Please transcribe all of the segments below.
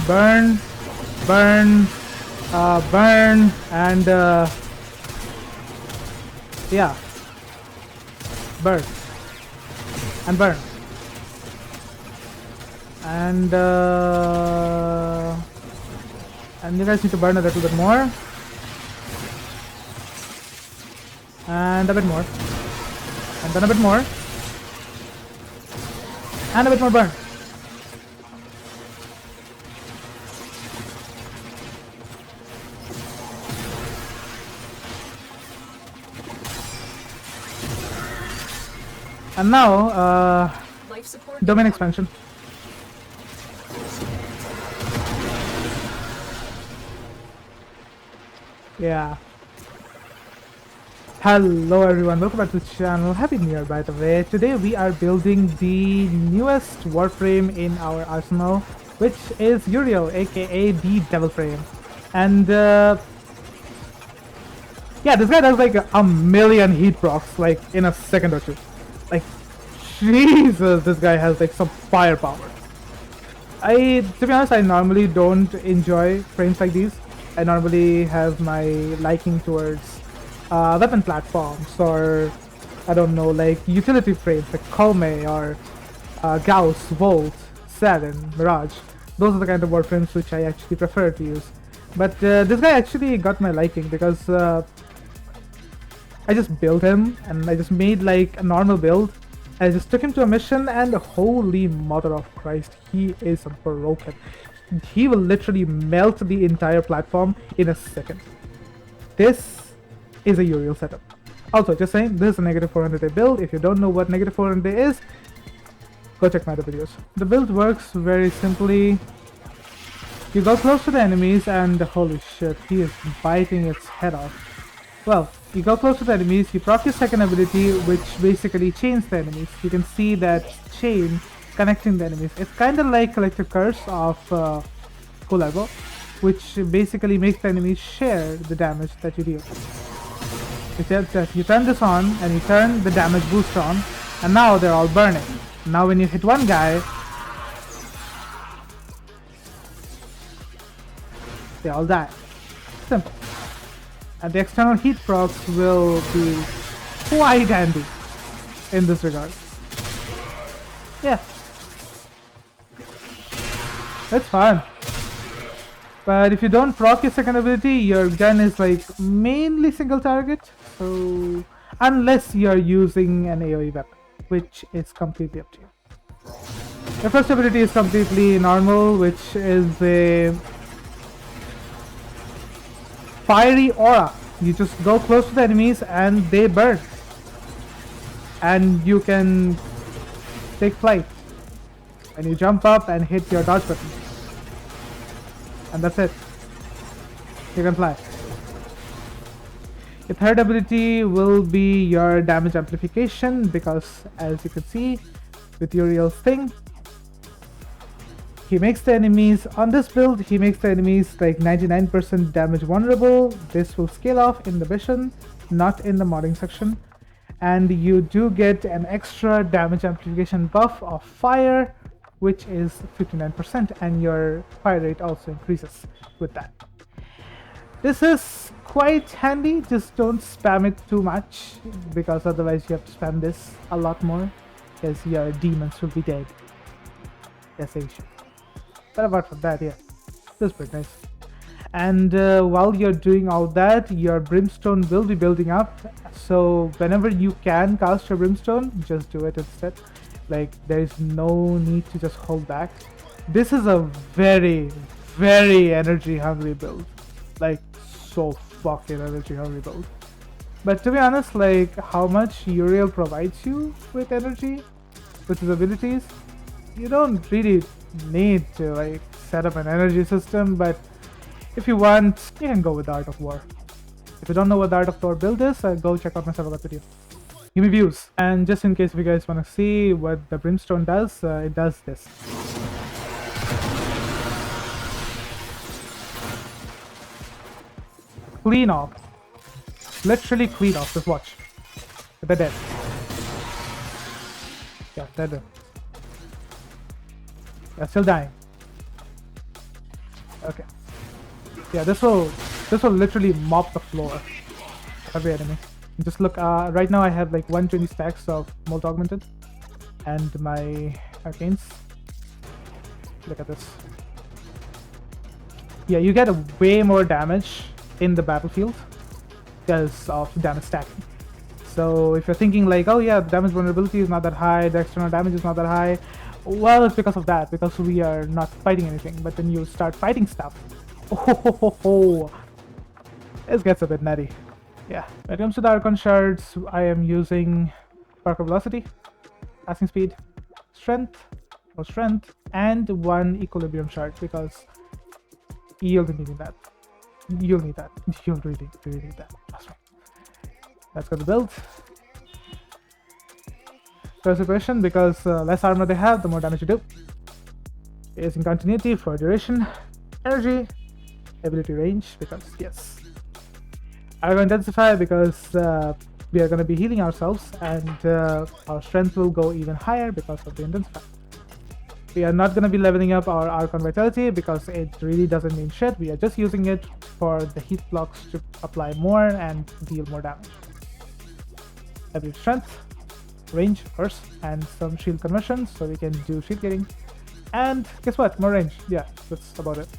burn, burn, burn, and yeah, burn and burn, and you guys need to burn a little bit more, and a bit more, and then a bit more, and a bit more burn. And now, domain expansion. Yeah. Hello everyone, welcome back to the channel. Happy New Year, by the way. Today we are building the newest Warframe in our arsenal, which is Uriel, aka the Devil Frame. And yeah, this guy does like a million heat procs like in a second or two. Like, Jesus, this guy has like some firepower. To be honest, I normally don't enjoy frames like these. I normally have my liking towards weapon platforms, or I don't know, like utility frames like Colme or Gauss, Volt, Sarin, Mirage. Those are the kind of warframes which I actually prefer to use. But this guy actually got my liking because I just built him and I just made like a normal build. I just took him to a mission and holy mother of Christ, he is broken. He will literally melt the entire platform in a second. This is a Uriel setup. Also, just saying, this is a negative 400 build. If you don't know what negative 400 is, go check my other videos. The build works very simply. You go close to the enemies and holy shit, he is biting its head off. Well, you go close to the enemies, you proc your second ability, which basically chains the enemies. You can see that chain connecting the enemies. It's kind of like Collective Curse of Kulego, which basically makes the enemies share the damage that you deal. You turn this on, and you turn the damage boost on, and now they're all burning. Now when you hit one guy, they all die. Simple. And the external heat procs will be quite handy in this regard. Yeah. That's fun. But if you don't proc your second ability, your gun is like mainly single target. So unless you're using an AoE weapon, which is completely up to you. The first ability is completely normal, which is a fiery aura. You just go close to the enemies and they burn. And you can take flight. And you jump up and hit your dodge button. And that's it. You can fly. Your third ability will be your damage amplification, because as you can see with Uriel's thing, he makes the enemies, on this build, he makes the enemies like 99% damage vulnerable. This will scale off in the mission, not in the modding section. And you do get an extra damage amplification buff of fire, which is 59%, and your fire rate also increases with that. This is quite handy, just don't spam it too much, because otherwise you have to spam this a lot more, because your demons will be dead. Yes, they should. But apart from that, yeah, this is pretty nice. And while you're doing all that, your brimstone will be building up. So whenever you can cast your brimstone, just do it instead. Like, there is no need to just hold back. This is a very, very energy hungry build. Like, so fucking energy hungry build. But to be honest, like, how much Uriel provides you with energy, with his abilities, you don't really need to like set up an energy system. But if you want, you can go with the Art of War. If you don't know what the Art of War build is, go check out my Survival video. Give me views. And just in case if you guys want to see what the brimstone does, it does this. Clean off. Literally clean off. Just watch. They're dead. Yeah, they're dead. They're still dying. Okay. Yeah, this will literally mop the floor of every enemy. Just look. Right now I have like 120 stacks of Molt Augmented, and my arcanes. Look at this. Yeah, you get way more damage in the battlefield because of damage stacking. So if you're thinking like, oh yeah, the damage vulnerability is not that high, the external damage is not that high, well, it's because of that, because we are not fighting anything. But when you start fighting stuff, this gets a bit nutty. Yeah, when it comes to the Archon shards, I am using Spark of Velocity, Passing Speed, Strength, or Strength, and 1 Equilibrium shard, because you'll be needing that. You'll need that. You'll really, really need that. Trust me. Let's go to build. Preservation, because less armor they have, the more damage you do. Using continuity for duration. Energy. Ability range, because yes. I will intensify because we are going to be healing ourselves, and our strength will go even higher because of the intensify. We are not going to be leveling up our Archon Vitality because it really doesn't mean shit. We are just using it for the heat blocks to apply more and deal more damage. Ability strength, range of course, and some shield conversions so we can do shield getting. And guess what? More range. Yeah, that's about it.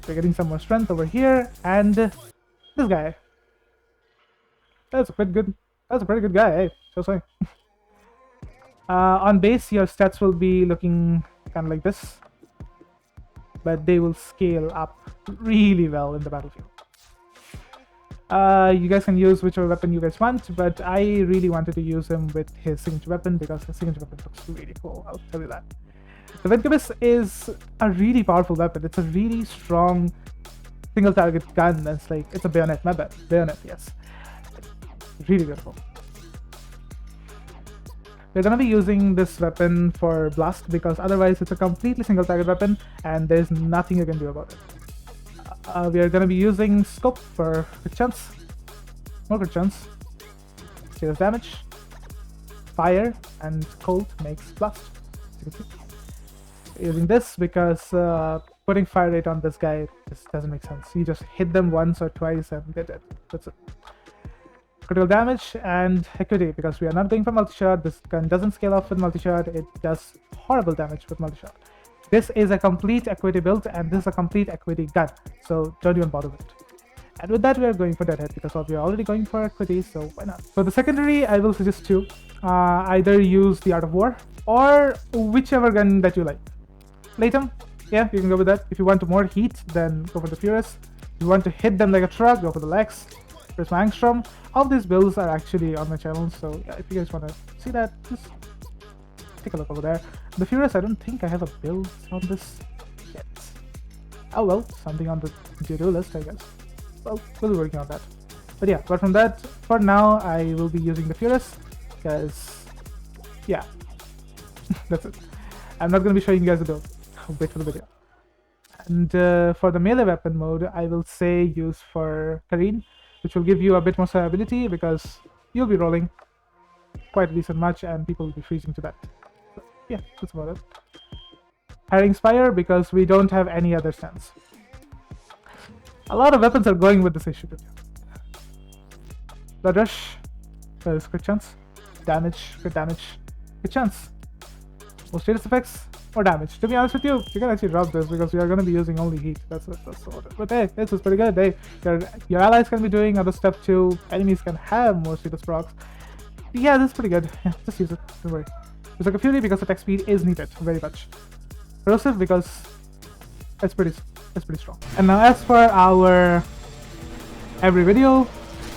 We're getting some more strength over here, and this guy. That's a pretty good guy, hey, just saying. On base, your stats will be looking kind of like this, but they will scale up really well in the battlefield. You guys can use whichever weapon you guys want, but I really wanted to use him with his signature weapon because his signature weapon looks really cool, I'll tell you that. The Vindicus is a really powerful weapon. It's a really strong single target gun. It's a bayonet, my bad. Bayonet, yes. Really beautiful. We're gonna be using this weapon for blast because otherwise it's a completely single target weapon and there's nothing you can do about it. We are gonna be using scope for crit chance, more crit chance, serious damage, fire, and cold makes blast. Using this because putting fire rate on this guy just doesn't make sense. You just hit them once or twice and they're dead. That's it. Critical damage and equity because we are not going for multi-shot. This gun doesn't scale off with multi-shot. It does horrible damage with multi-shot. This is a complete equity build and this is a complete equity gun, so don't even bother with it. And with that we are going for Deadhead because we are already going for equity, so why not? For the secondary I will suggest two. Either use the Art of War or whichever gun that you like. Latem, yeah, you can go with that. If you want more heat, then go for the Furious. If you want to hit them like a truck, go for the Lex. Prisma Angstrom. All these builds are actually on my channel, so yeah, if you guys want to see that, just take a look over there. The Furious, I don't think I have a build on this yet. Oh well, something on the to-do list, I guess. Well, we'll be working on that. But yeah, apart from that, for now, I will be using the Furious, because, yeah, that's it. I'm not going to be showing you guys the build. Wait for the video. And for the melee weapon mode, I will say use for Kareen, which will give you a bit more survivability because you'll be rolling quite a decent much and people will be freezing to that. So, yeah, that's about it. Hiring Spire because we don't have any other stance. A lot of weapons are going with this issue. Blood Rush, because crit chance, damage, crit chance. More status effects, more damage. To be honest with you, you can actually drop this because we are going to be using only heat. That's what. But hey, this is pretty good. Hey, your allies can be doing other stuff too. Enemies can have more status procs. Yeah, this is pretty good. Yeah, just use it. Don't worry. It's like a Fury because attack speed is needed very much. Corrosive because it's pretty strong. And now as for our every video,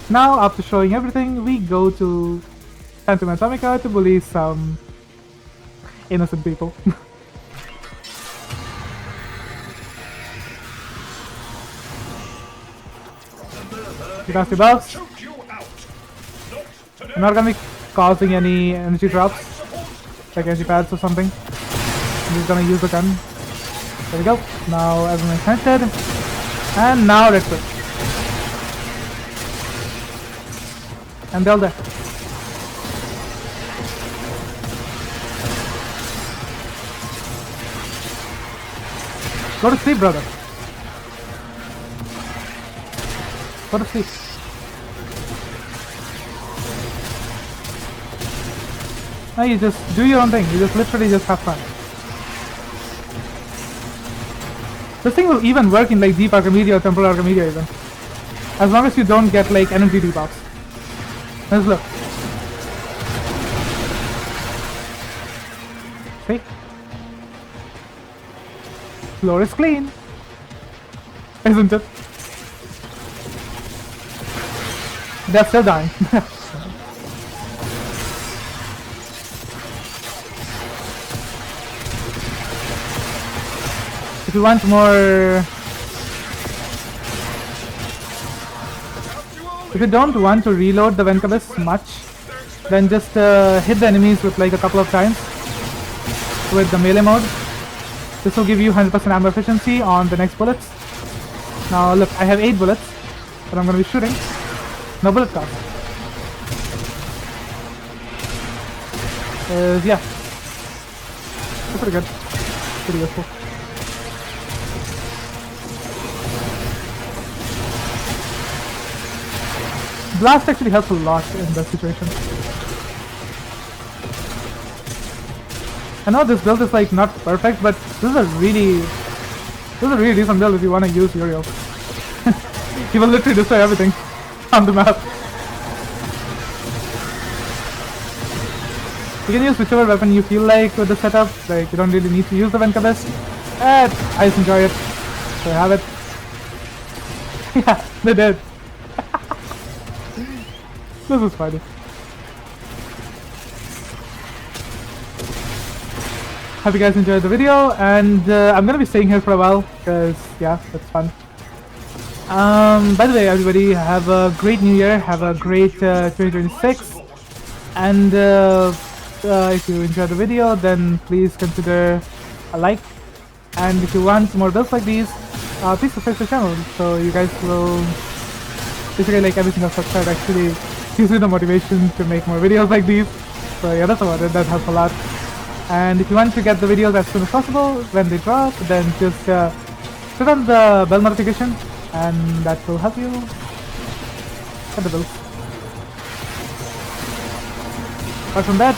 now after showing everything, we go to Phantom Atomica to bully some innocent people. Nasty buffs. I'm not gonna be causing any energy drops, like energy pads or something. I'm just gonna use the gun. There we go. Now everyone is connected. And now let's go. And they're all there. Go to sleep, brother. Go to sleep. No, you just do your own thing. You just literally just have fun. This thing will even work in like deep Archimedia or temporal Archimedia even. As long as you don't get like energy debuffs. Let's look. See? Floor is clean. Isn't it? They're still dying. If you want more... If you don't want to reload the Venkabis much, then just hit the enemies with like a couple of times with the melee mode. This will give you 100% ammo efficiency on the next bullets. Now look, I have 8 bullets that I'm going to be shooting. No bullet cost. Yeah. That's pretty good. Pretty useful. Blast actually helps a lot in that situation. I know this build is like not perfect, but this is a really decent build if you want to use Uriel. He will literally destroy everything on the map. You can use whichever weapon you feel like with the setup. Like you don't really need to use the Venkabis. I just enjoy it. So I have it. Yeah, they did. This is funny. Hope you guys enjoyed the video, and I'm gonna be staying here for a while because yeah, that's fun. By the way, everybody, have a great New Year. Have a great 2026. And if you enjoyed the video, then please consider a like. And if you want more builds like these, please subscribe to the channel so you guys will basically like every single subscribe actually gives me the motivation to make more videos like these. So yeah, that's about it. That helps a lot. And if you want to get the videos as soon as possible when they drop, then just turn on the bell notification, and that will help you get the bills. Apart from that,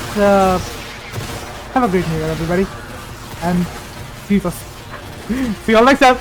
have a great New Year, everybody, and Jesus. See you all next time.